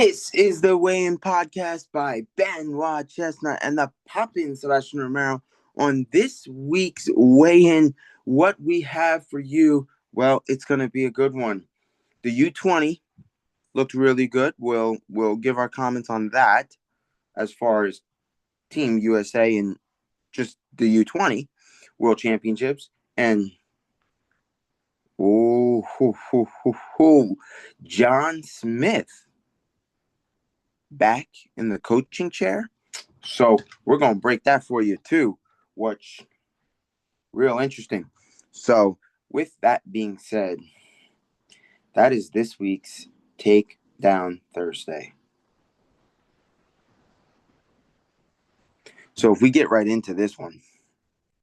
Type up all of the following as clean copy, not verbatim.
This is the Weigh-In Podcast by Benoit Chestnut and the Poppin' Sebastian Romero. On this week's Weigh-In, what we have for you, well, it's going to be a good one. The U20 looked really good. We'll give our comments on that as far as Team USA and just the U20 World Championships. And John Smith back in the coaching chair. So we're going to break that for you too, which real interesting. So with that being said, that is this week's Takedown Thursday. So if we get right into this one,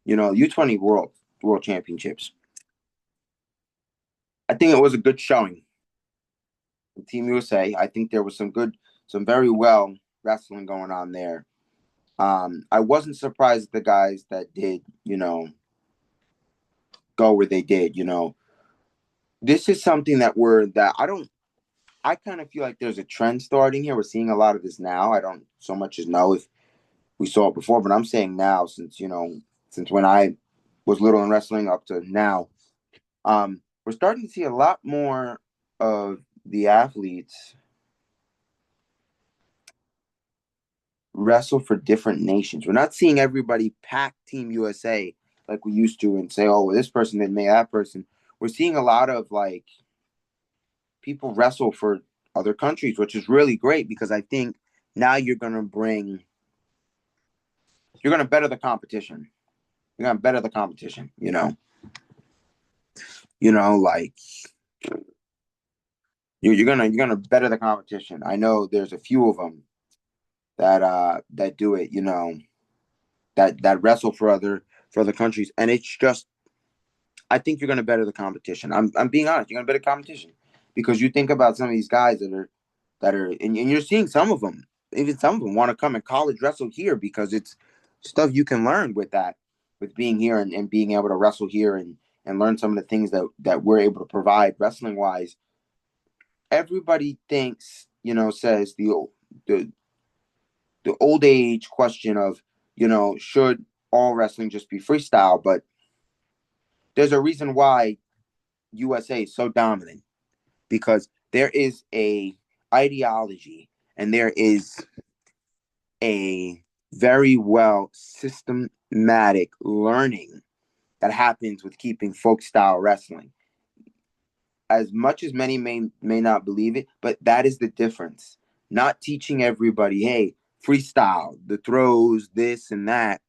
U20 World Championships. I think it was a good showing. Team USA, I think there was some very well wrestling going on there. I wasn't surprised at the guys that did, go where they did, This is something that I kind of feel like there's a trend starting here. We're seeing a lot of this now. I don't so much as know if we saw it before, but I'm saying now since when I was little in wrestling up to now, we're starting to see a lot more of the athletes wrestle for different nations. We're not seeing everybody pack Team USA like we used to and say, oh, well, this person didn't make that person. We're seeing a lot of people wrestle for other countries, which is really great because I think now you're going to better the competition. You're going to better the competition, You're gonna better the competition. I know there's a few of them that do it, that wrestle for other countries, and it's just, I think you're gonna better the competition. I'm being honest. You're gonna better competition because you think about some of these guys that are, and you're seeing some of them. Even some of them want to come and college wrestle here because it's stuff you can learn with being here and being able to wrestle here and learn some of the things that we're able to provide wrestling wise. Everybody thinks, says the old age question of, should all wrestling just be freestyle? But there's a reason why USA is so dominant, because there is a ideology and there is a very well systematic learning that happens with keeping folk style wrestling. As much as many may not believe it, but that is the difference. Not teaching everybody, hey, freestyle, the throws, this and that,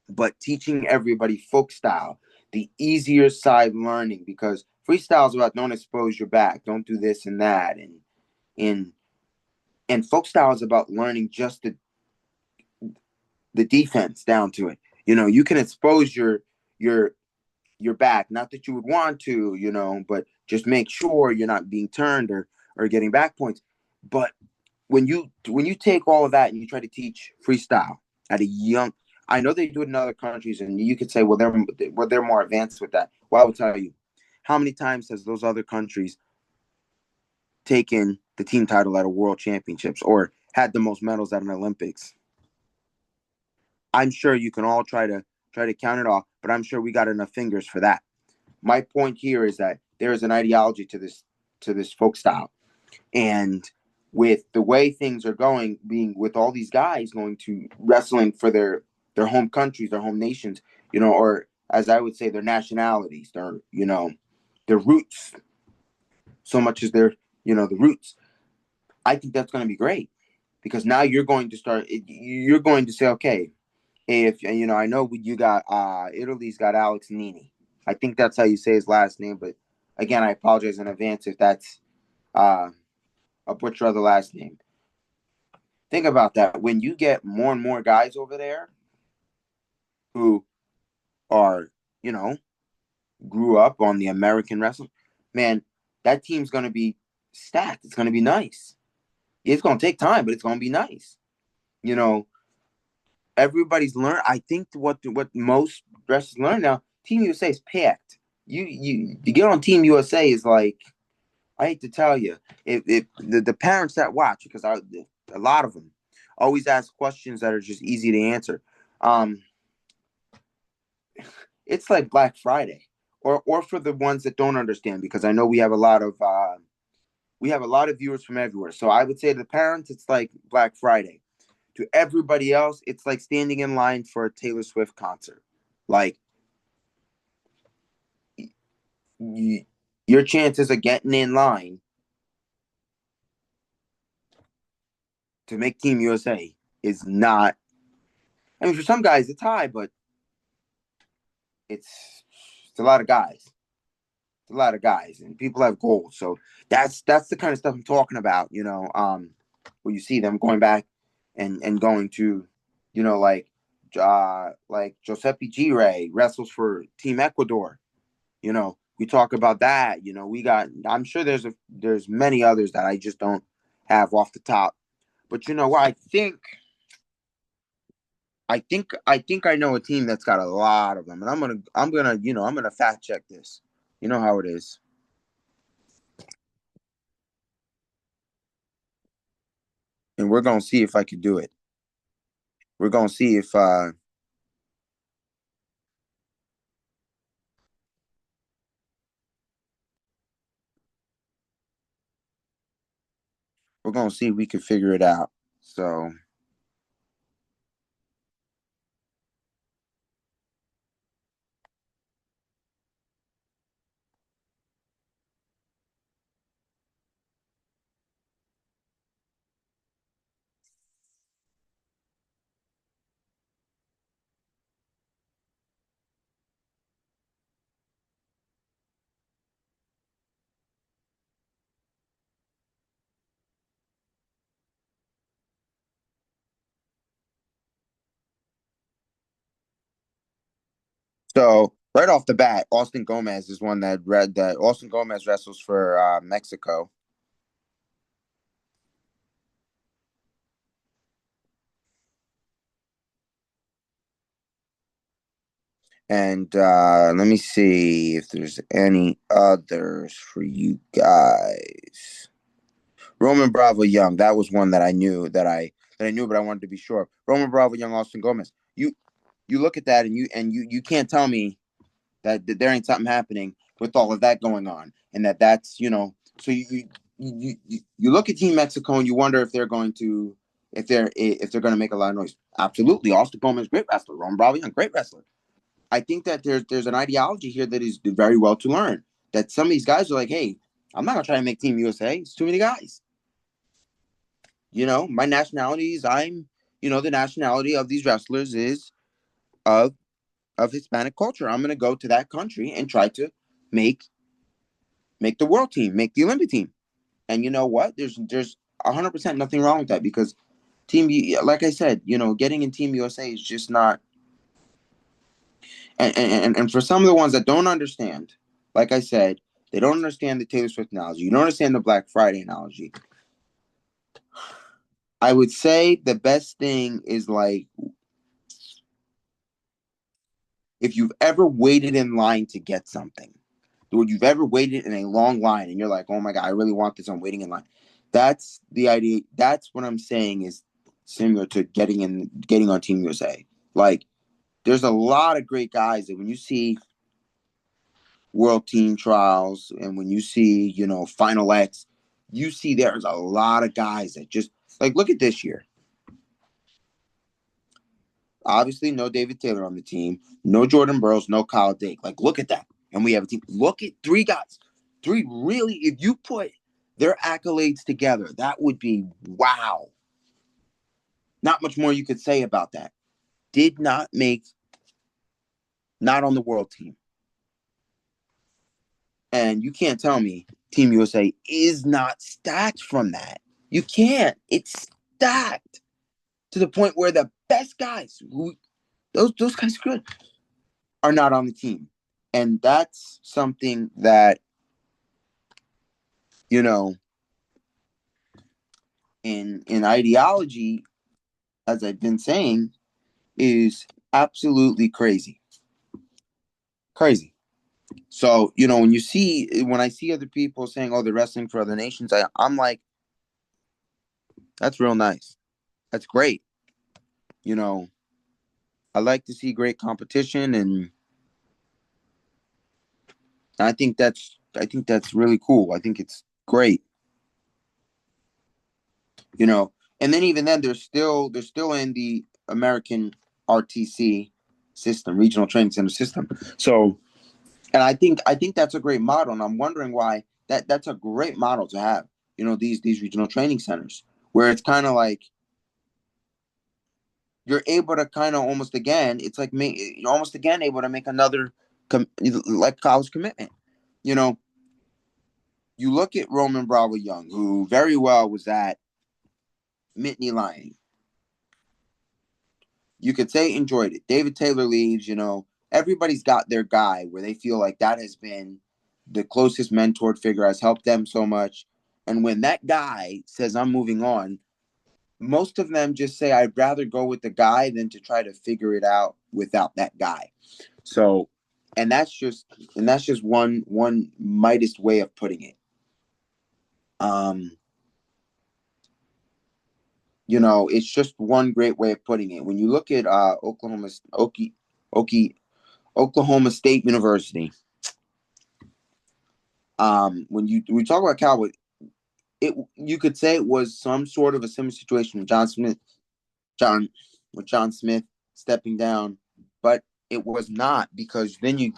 but teaching everybody folk style, the easier side learning, because freestyle is about don't expose your back, don't do this and that, and folk style is about learning just the defense down to it. You can expose your back, not that you would want to, but just make sure you're not being turned or getting back points. But when you take all of that and you try to teach freestyle at a young, I know they do it in other countries, and you could say, well, they're more advanced with that. Well, I will tell you, how many times has those other countries taken the team title at a World Championships or had the most medals at an Olympics? I'm sure you can all try to count it off, but I'm sure we got enough fingers for that. My point here is that there is an ideology to this folk style, and with the way things are going, being with all these guys going to wrestling for their home countries, their home nations, or as I would say, their nationalities, their roots, so much as the roots. I think that's going to be great because now you're going to say, okay, if I know you got Italy's got Alex Nini. I think that's how you say his last name, but again, I apologize in advance if that's a butcher of the last name. Think about that. When you get more and more guys over there who are, grew up on the American wrestling, man, that team's going to be stacked. It's going to be nice. It's going to take time, but it's going to be nice. Everybody's learned. I think what most wrestlers learn now, Team USA is packed. You get on Team USA is like I hate to tell you, if the parents that watch, because a lot of them always ask questions that are just easy to answer. Um, it's like Black Friday, or for the ones that don't understand, because I know we have a lot of viewers from everywhere. So I would say to the parents, it's like Black Friday. To everybody else, it's like standing in line for a Taylor Swift concert. Like y- your chances of getting in line to make Team USA is not. I mean, for some guys, it's high, but it's it's a lot of guys. It's a lot of guys, and people have goals. So that's the kind of stuff I'm talking about. Where you see them going back and going to, like Giuseppe G. Ray wrestles for Team Ecuador. We talk about that. We got. I'm sure there's many others that I just don't have off the top. But you know what? I think I know a team that's got a lot of them, and I'm gonna fact check this. You know how it is, and we're gonna see if I could do it. We're gonna see if we're gonna see if we can figure it out. So right off the bat, Austin Gomez is one that read that Austin Gomez wrestles for Mexico, and let me see if there's any others for you guys. Roman Bravo Young, that was one that I knew but I wanted to be sure. Roman Bravo Young, Austin Gomez. You look at that and you can't tell me that there ain't something happening with all of that going on, and that's so you look at Team Mexico and you wonder if they're going to if they're going to make a lot of noise. Absolutely, Austin Gomez, great wrestler. Roman Bravo Young, great wrestler. I think that there's an ideology here that is very well to learn. That some of these guys are like, hey, I'm not gonna try to make Team USA. It's too many guys. My nationality is the nationality of these wrestlers is of Hispanic culture. I'm gonna go to that country and try to make make the world team, make the Olympic team. And you know what? There's 100% nothing wrong with that because like I said, getting in Team USA is just not. And for some of the ones that don't understand, like I said, they don't understand the Taylor Swift analogy. You don't understand the Black Friday analogy. I would say the best thing is like if you've ever waited in line to get something, or you've ever waited in a long line and you're like, oh my God, I really want this. I'm waiting in line. That's the idea. That's what I'm saying is similar to getting on Team USA. Like, there's a lot of great guys that when you see World Team Trials and when you see, Final X, you see there's a lot of guys that just like look at this year. Obviously, no David Taylor on the team, no Jordan Burroughs, no Kyle Dake. Like, look at that. And we have a team. Look at three guys. Three really, if you put their accolades together, that would be wow. Not much more you could say about that. Did not make, not on the world team. And you can't tell me Team USA is not stacked from that. You can't. It's stacked to the point where the best guys, who those guys are good, are not on the team. And that's something that, you know, in ideology, as I've been saying, is absolutely crazy. Crazy. So, when I see other people saying, "Oh, they're wrestling for other nations," I'm like, that's real nice. That's great. You know, I like to see great competition, and I think that's really cool. I think it's great. You know, and then even then, they're still in the American RTC system, regional training center system. So, and I think that's a great model, and I'm wondering why that's a great model to have. These regional training centers where it's kind of like you're able to kind of almost again, it's like you're almost again able to make another like college commitment. You know, you look at Roman Bravo Young, who very well was at Nittany Lion. You could say enjoyed it. David Taylor leaves. Everybody's got their guy where they feel like that has been the closest mentored figure, has helped them so much. And when that guy says, "I'm moving on," most of them just say, "I'd rather go with the guy than to try to figure it out without that guy." So, and that's just one Midas way of putting it. Um, it's just one great way of putting it. When you look at Oklahoma State University, when we talk about Cowboys, you could say it was some sort of a similar situation with John Smith stepping down, but it was not, because then you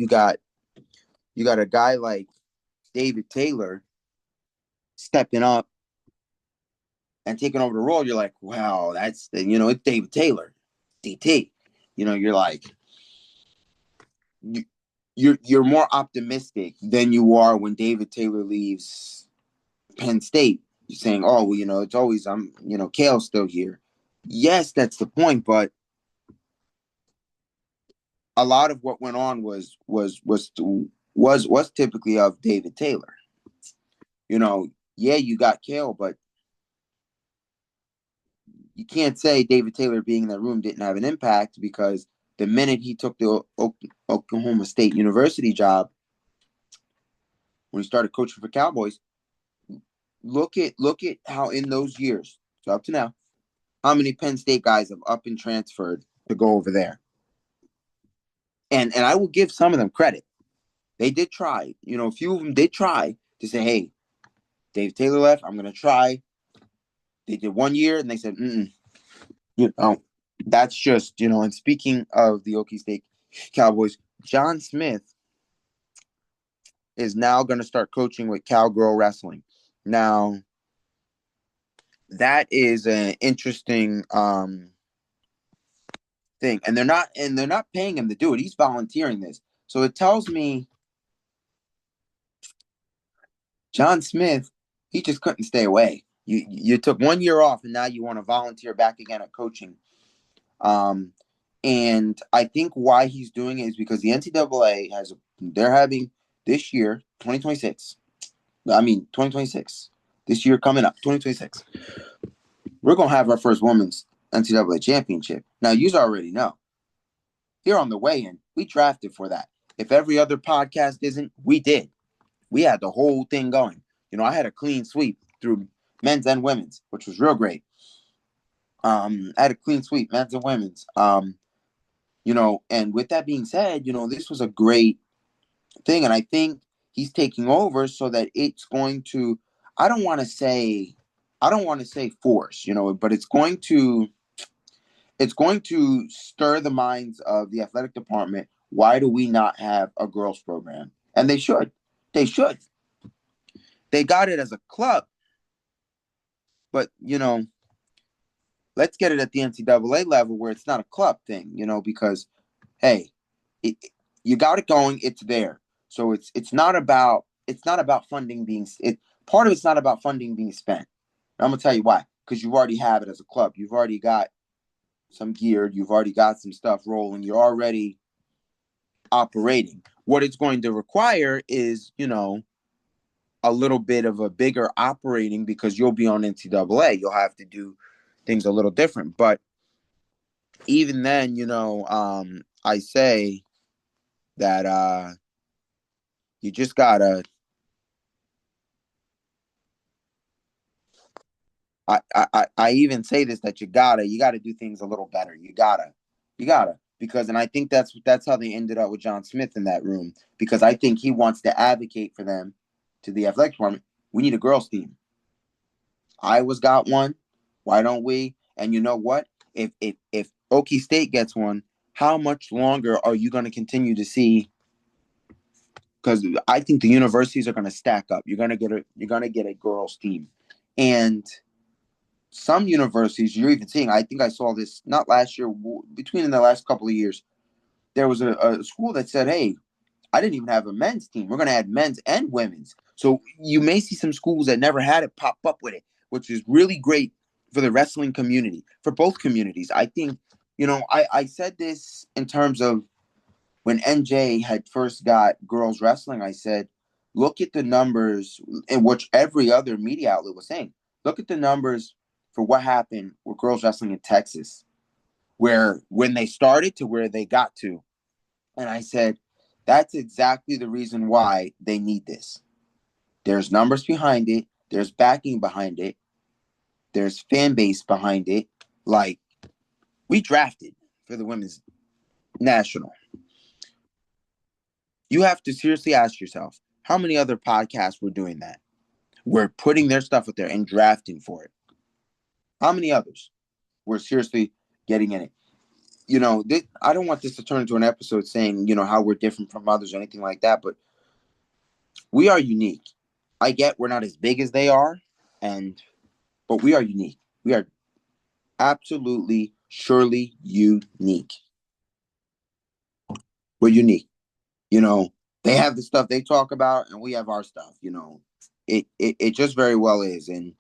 got a guy like David Taylor stepping up and taking over the role. You're like, wow, it's David Taylor, DT. You're like, you're more optimistic than you are when David Taylor leaves Penn State. You're saying, "Oh, well, it's always Kale's still here." Yes, that's the point, but a lot of what went on was typically of David Taylor. Yeah, you got Kale, but you can't say David Taylor being in that room didn't have an impact, because the minute he took the Oklahoma State University job, when he started coaching for Cowboys, look at how in those years, so up to now, how many Penn State guys have up and transferred to go over there. And I will give some of them credit. They did try. A few of them did try to say, "Hey, Dave Taylor left. I'm going to try." They did 1 year, and they said, "Mm-mm." You know, that's just, and speaking of the Okie State Cowboys, John Smith is now going to start coaching with Cowgirl Wrestling. Now, that is an interesting thing. And they're not paying him to do it. He's volunteering this. So it tells me John Smith, he just couldn't stay away. You took 1 year off, and now you want to volunteer back again at coaching. And I think why he's doing it is because the NCAA they're having this year, 2026. I mean, 2026. This year coming up, 2026. We're going to have our first women's NCAA championship. Now, you already know. Here on the weigh-in, we drafted for that. If every other podcast isn't, we did. We had the whole thing going. I had a clean sweep through men's and women's, which was real great. I had a clean sweep, men's and women's. And with that being said, this was a great thing. And I think he's taking over so that it's going to, I don't want to say force, but it's going to stir the minds of the athletic department. Why do we not have a girls program? And they should. They should. They got it as a club. But, let's get it at the NCAA level where it's not a club thing, because, hey, you got it going, it's there. So it's not about funding part of it's not about funding being spent. And I'm gonna tell you why. Because you already have it as a club. You've already got some gear, you've already got some stuff rolling, you're already operating. What it's going to require is, a little bit of a bigger operating, because you'll be on NCAA. You'll have to do things a little different. But even then, I say that You just gotta. I even say this, that you gotta do things a little better. You gotta, because, and I think that's how they ended up with John Smith in that room, because I think he wants to advocate for them to the athletic department. We need a girls team. Iowa's got one. Why don't we? And you know what? If Okie State gets one, how much longer are you going to continue to see? Because I think the universities are going to stack up. You're going to get a girls team, and some universities you're even seeing. I think I saw this not last year, between in the last couple of years. There was a school that said, "Hey, I didn't even have a men's team. We're going to add men's and women's." So you may see some schools that never had it pop up with it, which is really great for the wrestling community, for both communities. I think, I said this in terms of when NJ had first got girls wrestling. I said, look at the numbers, in which every other media outlet was saying. Look at the numbers for what happened with girls wrestling in Texas, where when they started to where they got to. And I said, that's exactly the reason why they need this. There's numbers behind it. There's backing behind it. There's fan base behind it. Like, we drafted for the women's national. You have to seriously ask yourself, how many other podcasts were doing that? We're putting their stuff out there and drafting for it. How many others were seriously getting in it? I don't want this to turn into an episode saying, how we're different from others or anything like that, but we are unique. I get we're not as big as they are, but we are unique. We are absolutely, surely unique. We're unique. They have the stuff they talk about, and we have our stuff. It just very well is. And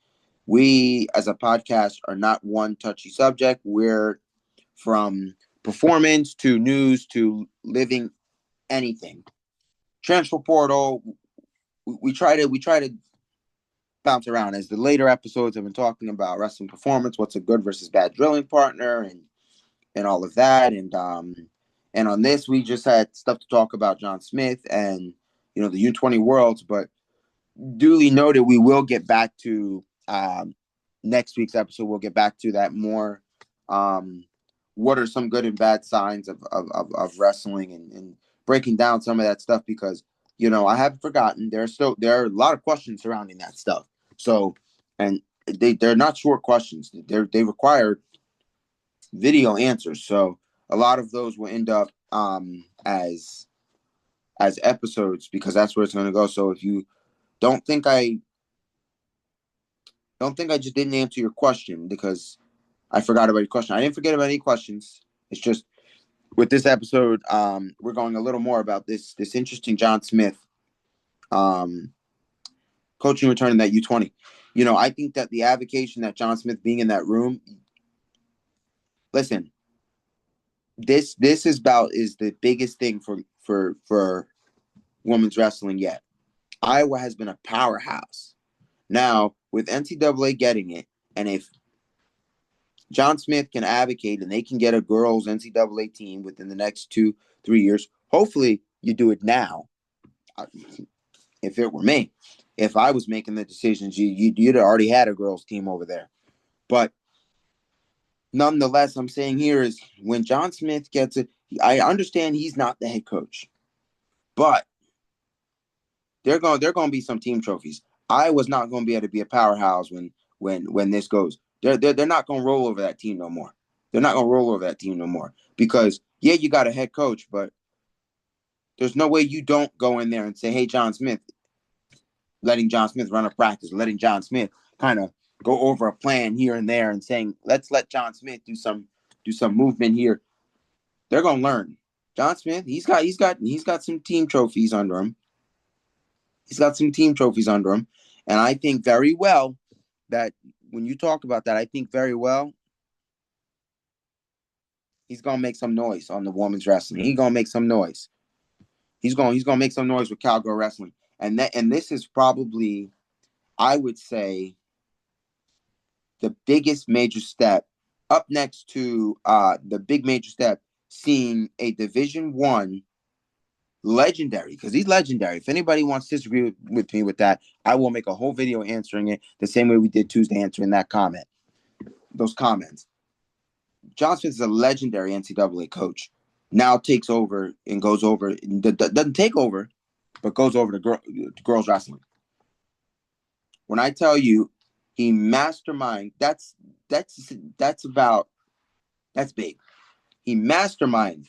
we, as a podcast, are not one touchy subject. We're from performance to news to living anything. Transfer portal. We try to bounce around, as the later episodes have been talking about wrestling performance, what's a good versus bad drilling partner, and all of that. And on this, we just had stuff to talk about John Smith and the U20 Worlds. But duly noted, we will get back to next week's episode. We'll get back to that more. What are some good and bad signs of wrestling, and breaking down some of that stuff, because I haven't forgotten. There are a lot of questions surrounding that stuff. So, and they're not short questions. They require video answers. So a lot of those will end up as episodes, because that's where it's going to go. So if you don't think I just didn't answer your question because I forgot about your question. I didn't forget about any questions. It's just with this episode, we're going a little more about this interesting John Smith coaching return in that U20. I think that the avocation that John Smith being in that room, listen, this is the biggest thing for women's wrestling yet. Iowa has been a powerhouse. Now, with NCAA getting it, and if John Smith can advocate and they can get a girls NCAA team within the next 2-3 years, hopefully you do it now. If it were me, if I was making the decisions, you'd already had a girls team over there. But nonetheless, I'm saying here is, when John Smith gets it, I understand he's not the head coach, but they're going to be some team trophies. Iowa's not going to be able to be a powerhouse when this goes. They're not going to roll over that team no more. They're not going to roll over that team no more, because you got a head coach, but there's no way you don't go in there and say, hey, John Smith, letting John Smith run a practice, letting John Smith kind of go over a plan here and there, and saying, let's let John Smith do some movement here. They're going to learn. John Smith, he's got some team trophies under him. And I think very well that when you talk about that, I think very well he's gonna make some noise on the women's wrestling. He's gonna make some noise. He's gonna make some noise with cowgirl wrestling. And this is probably, I would say, the biggest major step, up next to the big major step, seeing a Division I Legendary, because he's legendary. If anybody wants to disagree with me with that, I will make a whole video answering it the same way we did Tuesday answering that comment. Those comments. John Smith is a legendary NCAA coach. Now takes over and goes over, doesn't take over, but goes over to girls wrestling. When I tell you he mastermind, that's big. He mastermind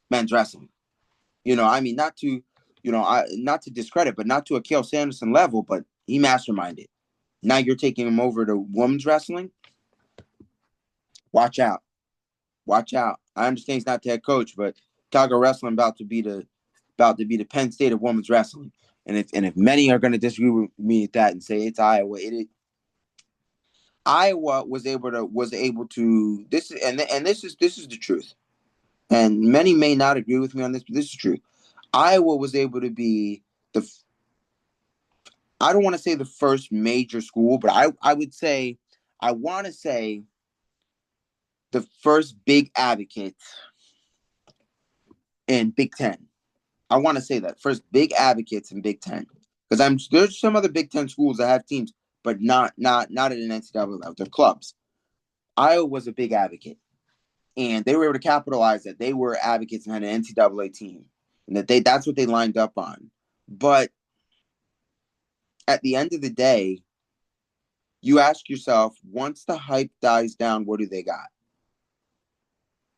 men's wrestling. I mean, not to, not to discredit, but not to a Cael Sanderson level, but he masterminded. Now you're taking him over to women's wrestling. Watch out. Watch out. I understand he's not the head coach, but Chicago Wrestling about to be the Penn State of women's wrestling. And if many are going to disagree with me at that and say it's Iowa, Iowa was able to this is the truth. And many may not agree with me on this, but this is true. Iowa was able to be I don't want to say the first major school, but I want to say the first big advocate in Big Ten. I want to say that first big advocates in Big Ten, because there's some other Big Ten schools that have teams, but not at an NCAA level. They're clubs. Iowa was a big advocate, and they were able to capitalize that they were advocates and had an NCAA team, and that's what they lined up on. But at the end of the day, you ask yourself, once the hype dies down, what do they got?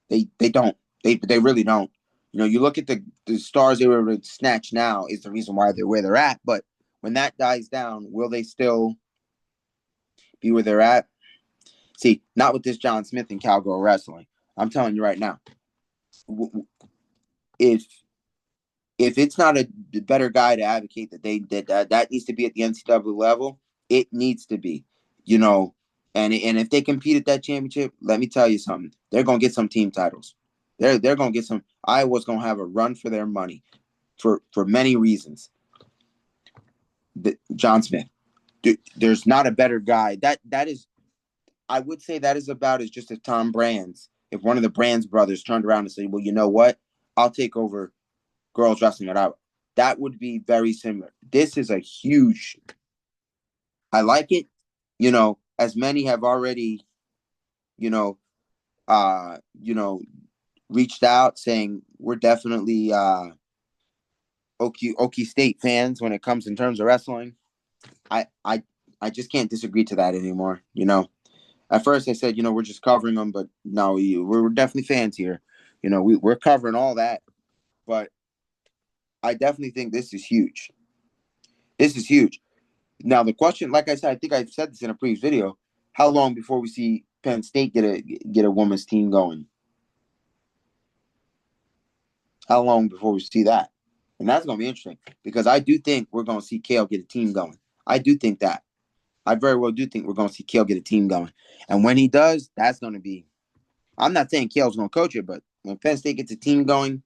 They don't. They really don't. You look at the stars they were able to snatch now is the reason why they're where they're at. But when that dies down, will they still be where they're at? See, not with this John Smith and Cowgirl Wrestling. I'm telling you right now, if it's not a better guy to advocate that needs to be at the NCAA level, it needs to be, and if they compete at that championship, let me tell you something, they're gonna get some team titles. They're gonna get some. Iowa's gonna have a run for their money, for many reasons. John Smith, there's not a better guy. That is, I would say that is about as just as Tom Brands. If one of the Brands brothers turned around and said, "Well, you know what? I'll take over girls wrestling at Iowa," that would be very similar. This is a huge. I like it. As many have already, you know, uh, you know, reached out saying we're definitely Okie State fans when it comes in terms of wrestling. I just can't disagree to that anymore. At first I said, we're just covering them, but no, we're definitely fans here. We're covering all that, but I definitely think this is huge. This is huge. Now the question, like I said, I think I said this in a previous video. How long before we see Penn State get a women's team going? How long before we see that? And that's going to be interesting because I do think we're going to see Cael get a team going. I do think that. I very well do think we're going to see Cael get a team going. And when he does, that's going to be – I'm not saying Cael's going to coach it, but when Penn State gets a team going,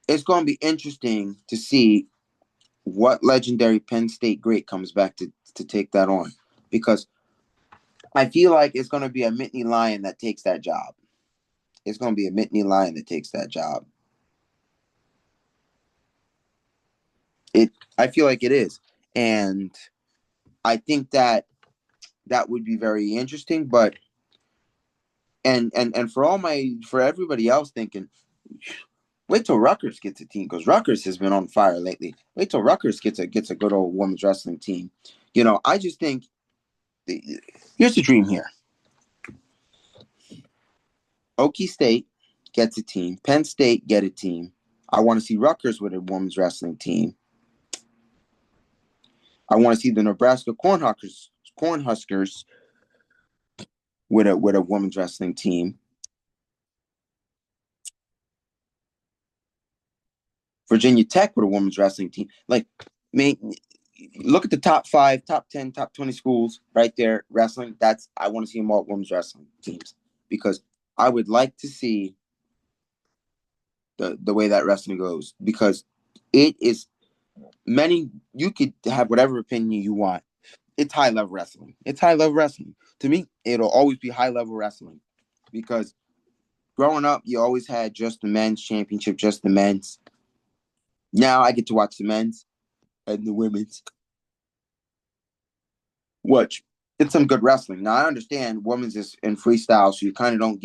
it's going to be interesting to see what legendary Penn State great comes back to take that on. Because I feel like it's going to be a Nittany Lion that takes that job. It's going to be a Nittany Lion that takes that job. I feel like it is. And I think that would be very interesting, but and for everybody else thinking, wait till Rutgers gets a team, because Rutgers has been on fire lately. Wait till Rutgers gets a good old women's wrestling team. I just think here's the dream here. Okie State gets a team. Penn State get a team. I want to see Rutgers with a women's wrestling team. I want to see the Nebraska Cornhuskers with a women's wrestling team. Virginia Tech with a women's wrestling team. Like, look at the top 5, top 10, top 20 schools right there, wrestling. I want to see them all women's wrestling teams, because I would like to see the way that wrestling goes, because it is you could have whatever opinion you want. It's high level wrestling. It's high level wrestling. To me, it'll always be high level wrestling, because growing up, you always had just the men's championship, just the men's. Now I get to watch the men's and the women's. Which it's some good wrestling. Now I understand women's is in freestyle, so you kind of don't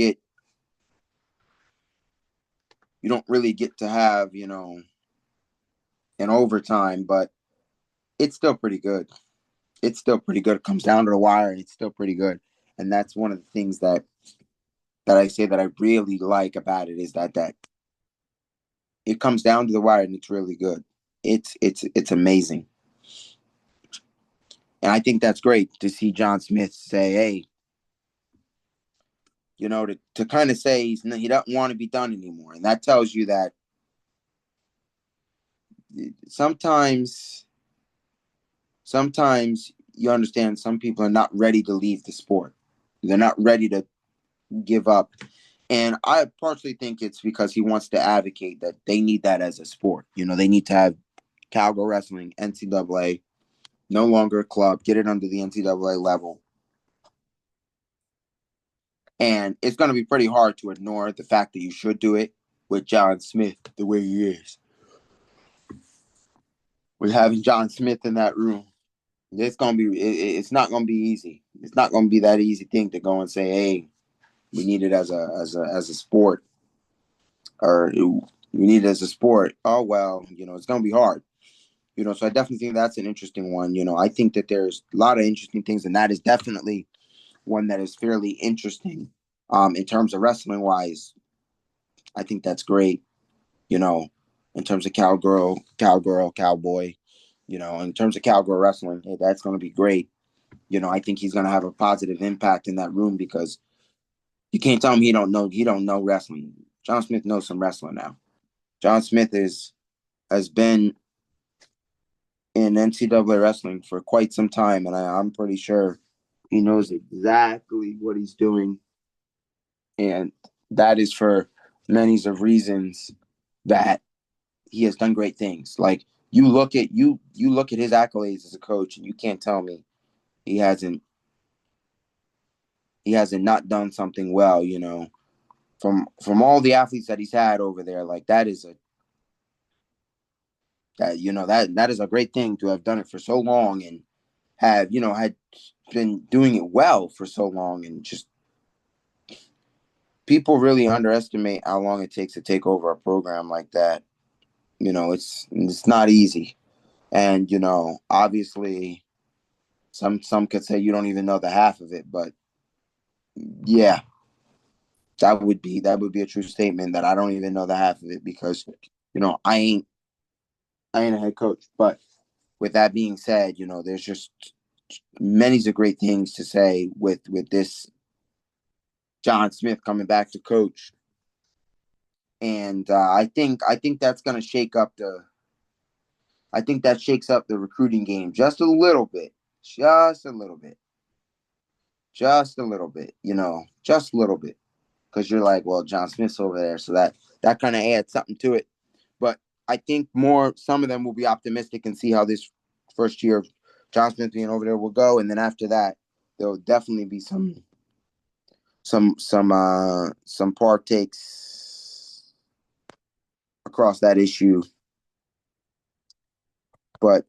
really get to have, an overtime, but it's still pretty good. It's still pretty good. It comes down to the wire, and it's still pretty good. And that's one of the things that I say that I really like about it is that it comes down to the wire, and it's really good. It's amazing, and I think that's great to see John Smith say, "Hey, to kind of say he doesn't want to be done anymore," and that tells you that sometimes you understand some people are not ready to leave the sport. They're not ready to give up. And I partially think it's because he wants to advocate that they need that as a sport. They need to have cowgirl wrestling, NCAA, no longer a club, get it under the NCAA level. And it's going to be pretty hard to ignore the fact that you should do it with John Smith the way he is. With having John Smith in that room, it's not going to be easy. It's not going to be that easy thing to go and say, hey, we need it as a sport, or we need it as a sport. Oh, well, it's going to be hard. So I definitely think that's an interesting one. I think that there's a lot of interesting things, and that is definitely one that is fairly interesting. In terms of wrestling wise, I think that's great. In terms of cowgirl, cowboy, in terms of cowgirl wrestling, hey, that's going to be great. I think he's going to have a positive impact in that room because you can't tell him he don't know wrestling. John Smith knows some wrestling now. John Smith has been in NCAA wrestling for quite some time, and I'm pretty sure he knows exactly what he's doing, and that is for many of reasons that he has done great things. Like you look at his accolades as a coach, and you can't tell me he hasn't not done something well. From all the athletes that he's had over there, like that is a great thing to have done it for so long and have had been doing it well for so long, and just people really underestimate how long it takes to take over a program like that. It's not easy, and obviously some could say you don't even know the half of it, but yeah, that would be a true statement that I don't even know the half of it because I ain't a head coach. But with that being said, there's just many of great things to say with this John Smith coming back to coach, and I think that's going to shake up I think that shakes up the recruiting game just a little bit, just a little bit, just a little bit, just a little bit, because you're like, well, John Smith's over there, so that kind of adds something to it. But I think some of them will be optimistic and see how this first year of John Smith being over there will go, and then after that, there'll definitely be some partakes across that issue. But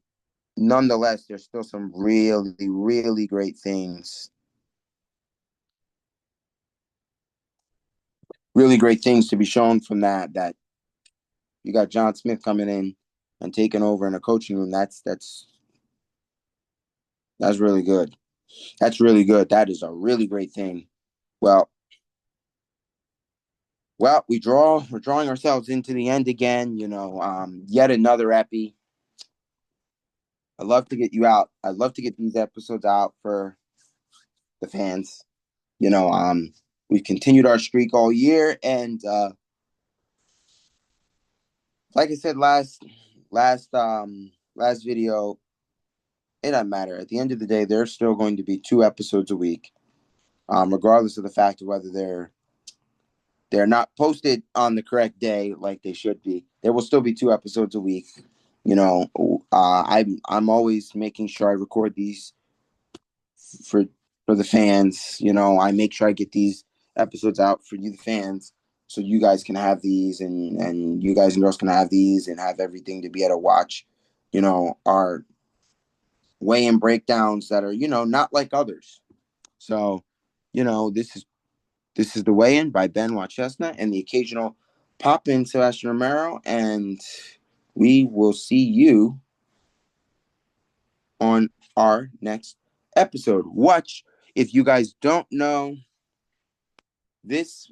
nonetheless, there's still some really, really great things. Really great things to be shown from that you got John Smith coming in and taking over in a coaching room. That's really good. That's really good. That is a really great thing. Well, we're drawing ourselves into the end again, yet another epi. I'd love to get you out. I'd love to get these episodes out for the fans. We've continued our streak all year, and like I said last video, it doesn't matter. At the end of the day, there's still going to be 2 episodes a week, regardless of the fact of whether they're not posted on the correct day like they should be. There will still be 2 episodes a week. I'm always making sure I record these for the fans. I make sure I get these episodes out for you, the fans, so you guys can have these, and you guys and girls can have these and have everything to be able to watch, our weigh-in breakdowns that are, not like others. So, this is the weigh-in by Benoit Chestnut and the occasional pop-in Sebastian Romero, and we will see you on our next episode. Watch, if you guys don't know, this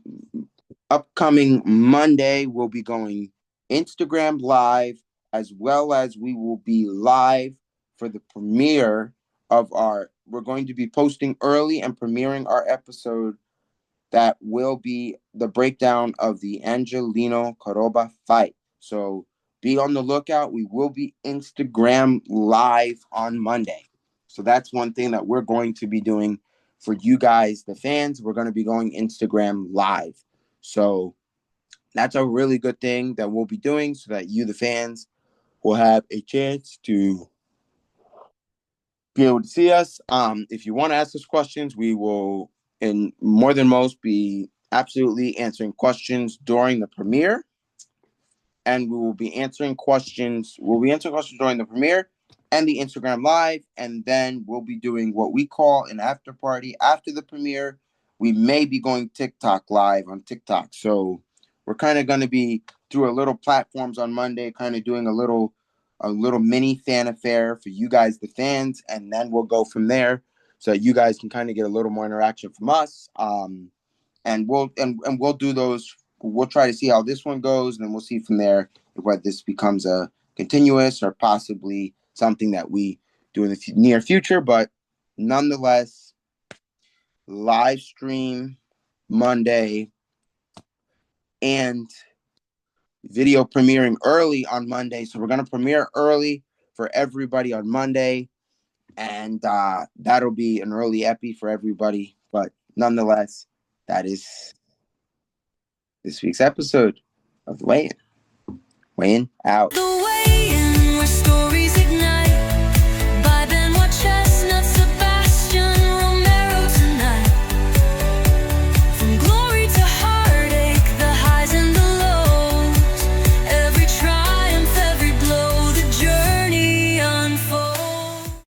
upcoming Monday we'll be going Instagram live, as well as we will be live for the premiere of we're going to be posting early and premiering our episode that will be the breakdown of the Angelino Caroba fight. So be on the lookout. We will be Instagram live on Monday. So that's one thing that we're going to be doing for you guys, the fans. We're going to be going Instagram live. So that's a really good thing that we'll be doing so that you, the fans, will have a chance to be able to see us. If you want to ask us questions, we will, and more than most, be absolutely answering questions during the premiere. And we will be answering questions. We'll be answering questions during the premiere and the Instagram live. And then we'll be doing what we call an after party after the premiere. We may be going TikTok live on TikTok. So we're kind of going to be through a little platforms on Monday, kind of doing a little mini fan affair for you guys, the fans, and then we'll go from there so that you guys can kind of get a little more interaction from us. And we'll do those. We'll try to see how this one goes, and then we'll see from there whether this becomes a continuous or possibly something that we do in the near future. But nonetheless, live stream Monday and video premiering early on Monday. So we're going to premiere early for everybody on Monday, and that'll be an early epi for everybody. But nonetheless, that is this week's episode of the Weigh-In. Weigh-In out.